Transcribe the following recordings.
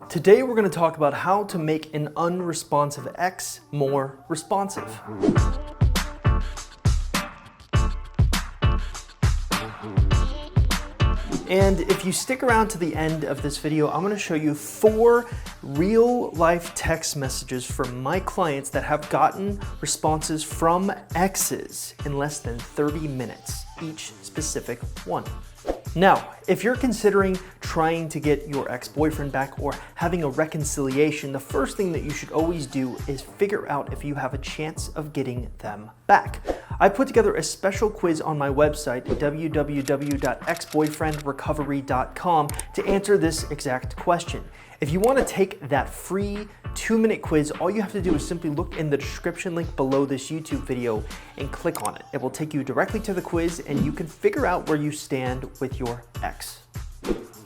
Today we're going to talk about how to make an unresponsive ex more responsive. And if you stick around to the end of this video, I'm going to show you 4 real-life text messages from my clients that have gotten responses from exes in less than 30 minutes, each specific one. Now, if you're considering trying to get your ex-boyfriend back or having a reconciliation, the first thing that you should always do is figure out if you have a chance of getting them back. I put together a special quiz on my website, www.exboyfriendrecovery.com, to answer this exact question. If you want to take that free 2-minute quiz, all you have to do is simply look in the description link below this YouTube video and click on it. It will take you directly to the quiz and you can figure out where you stand with your ex.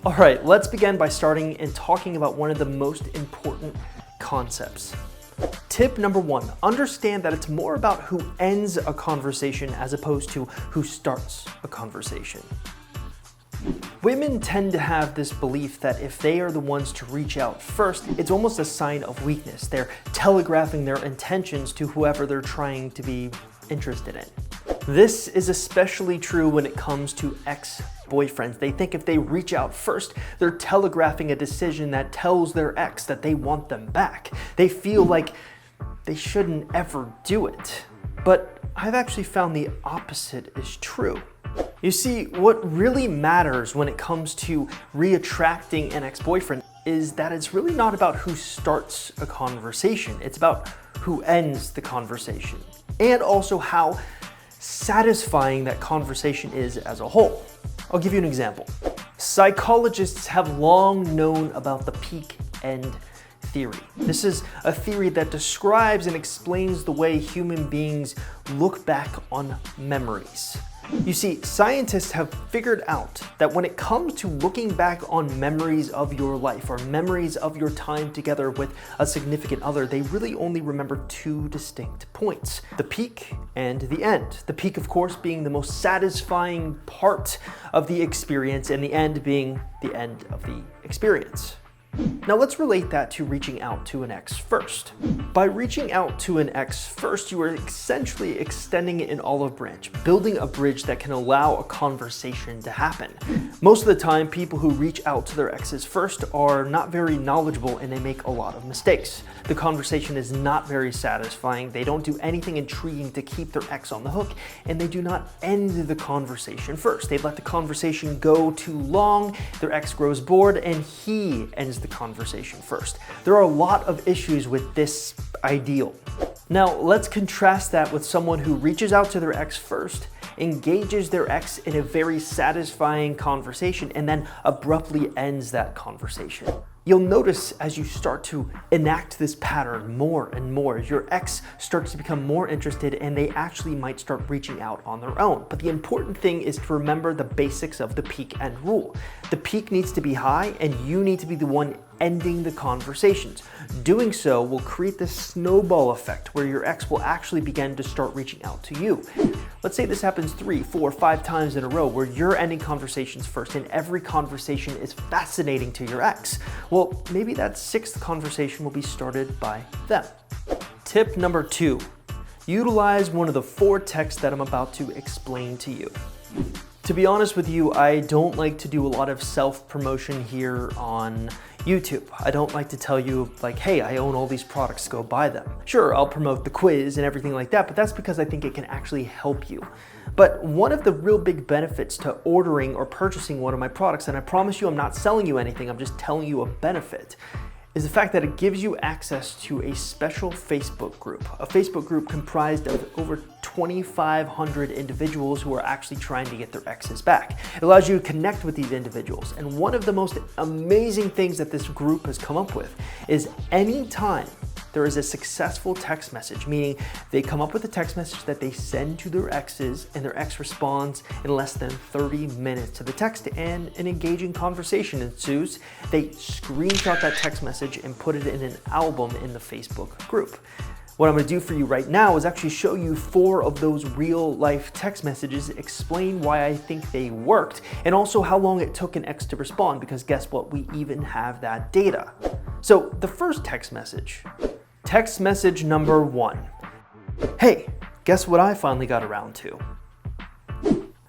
All right, let's begin by starting and talking about one of the most important concepts. Tip number 1, understand that it's more about who ends a conversation as opposed to who starts a conversation. Women tend to have this belief that if they are the ones to reach out first, it's almost a sign of weakness. They're telegraphing their intentions to whoever they're trying to be interested in. This is especially true when it comes to ex-boyfriends. They think if they reach out first, they're telegraphing a decision that tells their ex that they want them back. They feel like they shouldn't ever do it. But I've actually found the opposite is true. You see, what really matters when it comes to reattracting an ex-boyfriend is that it's really not about who starts a conversation. It's about who ends the conversation, and also how satisfying that conversation is as a whole. I'll give you an example. Psychologists have long known about the peak-end theory. This is a theory that describes and explains the way human beings look back on memories. You see, scientists have figured out that when it comes to looking back on memories of your life or memories of your time together with a significant other, they really only remember 2 distinct points: the peak and the end. The peak, of course, being the most satisfying part of the experience, and the end being the end of the experience. Now let's relate that to reaching out to an ex first. By reaching out to an ex first, you are essentially extending an olive branch, building a bridge that can allow a conversation to happen. Most of the time, people who reach out to their exes first are not very knowledgeable and they make a lot of mistakes. The conversation is not very satisfying, they don't do anything intriguing to keep their ex on the hook, and they do not end the conversation first. They let the conversation go too long, their ex grows bored, and he ends the conversation first. There are a lot of issues with this ideal. Now, let's contrast that with someone who reaches out to their ex first, engages their ex in a very satisfying conversation, and then abruptly ends that conversation. You'll notice as you start to enact this pattern more and more, your ex starts to become more interested and they actually might start reaching out on their own. But the important thing is to remember the basics of the peak end rule. The peak needs to be high and you need to be the one ending the conversations. Doing so will create this snowball effect where your ex will actually begin to start reaching out to you. Let's say this happens 3, 4, 5 times in a row where you're ending conversations first and every conversation is fascinating to your ex. Well, maybe that 6th conversation will be started by them. Tip number 2, utilize one of the 4 texts that I'm about to explain to you. To be honest with you, I don't like to do a lot of self-promotion here on YouTube. I don't like to tell you like, hey, I own all these products, go buy them. Sure, I'll promote the quiz and everything like that, but that's because I think it can actually help you. But one of the real big benefits to ordering or purchasing one of my products, and I promise you I'm not selling you anything, I'm just telling you a benefit, is the fact that it gives you access to a special Facebook group. A Facebook group comprised of over 2,500 individuals who are actually trying to get their exes back. It allows you to connect with these individuals. And one of the most amazing things that this group has come up with is anytime there is a successful text message, meaning they come up with a text message that they send to their exes and their ex responds in less than 30 minutes to the text and an engaging conversation ensues, they screenshot that text message and put it in an album in the Facebook group. What I'm going to do for you right now is actually show you 4 of those real life text messages, explain why I think they worked, and also how long it took an ex to respond, because guess what? We even have that data. So the first text message number 1. Hey, guess what I finally got around to?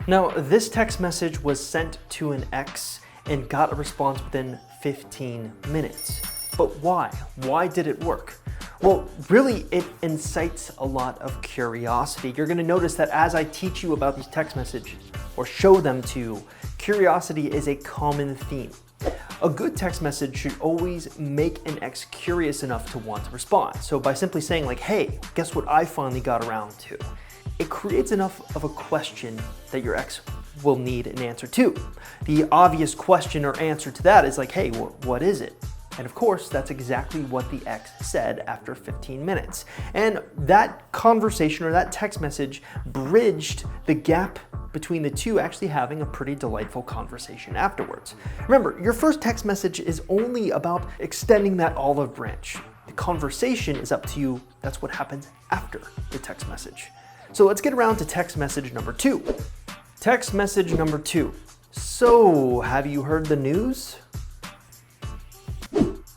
Now, this text message was sent to an ex and got a response within 15 minutes. But why? Why did it work? Well, really, it incites a lot of curiosity. You're gonna notice that as I teach you about these text messages or show them to you, curiosity is a common theme. A good text message should always make an ex curious enough to want to respond. So by simply saying like, hey, guess what I finally got around to? It creates enough of a question that your ex will need an answer to. The obvious question or answer to that is like, hey, what is it? And of course, that's exactly what the ex said after 15 minutes. And that conversation or that text message bridged the gap between the two actually having a pretty delightful conversation afterwards. Remember, your first text message is only about extending that olive branch. The conversation is up to you. That's what happens after the text message. So let's get around to text message number 2. Text message number 2. So, have you heard the news?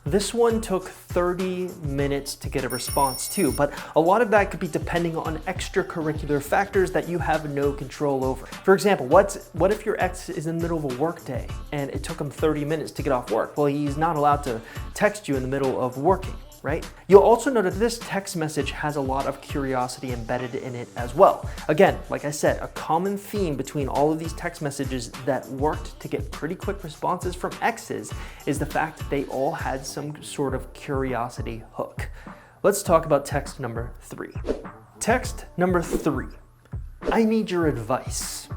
This one took 30 minutes to get a response too, but a lot of that could be depending on extracurricular factors that you have no control over. For example, what if your ex is in the middle of a work day and it took him 30 minutes to get off work? Well, he's not allowed to text you in the middle of working, right? You'll also note that this text message has a lot of curiosity embedded in it as well. Again, like I said, a common theme between all of these text messages that worked to get pretty quick responses from exes is the fact that they all had some sort of curiosity hook. Let's talk about text number 3. Text number 3. I need your advice.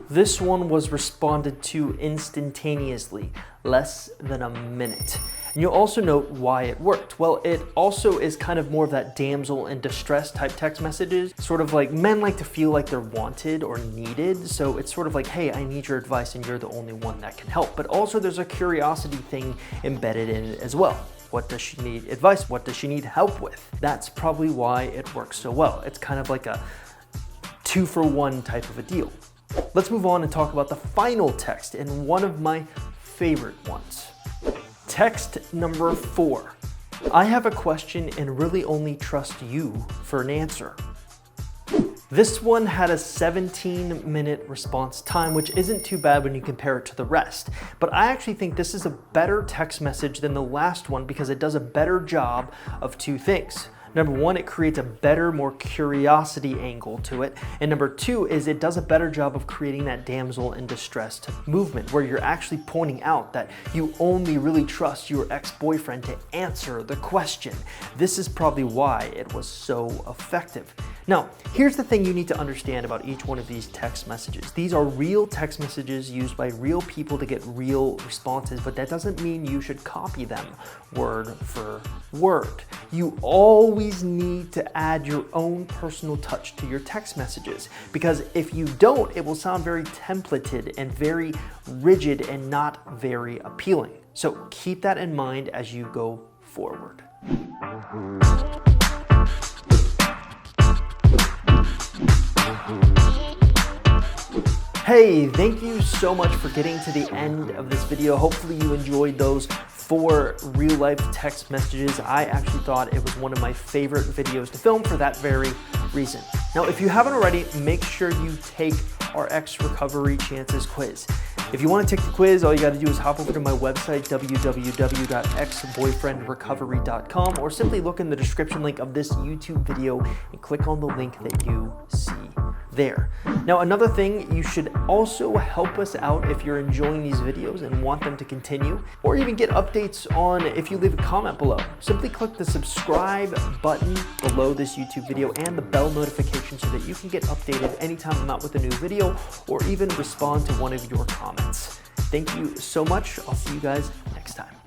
This one was responded to instantaneously, less than a minute. And you'll also note why it worked. Well, it also is kind of more of that damsel in distress type text messages. Sort of like men like to feel like they're wanted or needed. So it's sort of like, hey, I need your advice and you're the only one that can help. But also there's a curiosity thing embedded in it as well. What does she need advice? What does she need help with? That's probably why it works so well. It's kind of like a 2-for-1 type of a deal. Let's move on and talk about the final text and one of my favorite ones. Text number 4. I have a question and really only trust you for an answer. This one had a 17-minute response time, which isn't too bad when you compare it to the rest. But I actually think this is a better text message than the last one because it does a better job of 2 things. Number 1, it creates a better, more curiosity angle to it. And number 2 is it does a better job of creating that damsel in distress movement where you're actually pointing out that you only really trust your ex-boyfriend to answer the question. This is probably why it was so effective. Now, here's the thing you need to understand about each one of these text messages. These are real text messages used by real people to get real responses, but that doesn't mean you should copy them word for word. You always need to add your own personal touch to your text messages, because if you don't, it will sound very templated and very rigid and not very appealing. So keep that in mind as you go forward. Hey, thank you so much for getting to the end of this video. Hopefully you enjoyed those 4 real-life text messages. I actually thought it was one of my favorite videos to film for that very reason. Now, if you haven't already, make sure you take our Ex Recovery Chances quiz. If you want to take the quiz, all you got to do is hop over to my website, www.exboyfriendrecovery.com, or simply look in the description link of this YouTube video and click on the link that you see there. Now, another thing, you should also help us out if you're enjoying these videos and want them to continue, or even get updates on if you leave a comment below. Simply click the subscribe button below this YouTube video and the bell notification so that you can get updated anytime I'm out with a new video or even respond to one of your comments. Thank you so much. I'll see you guys next time.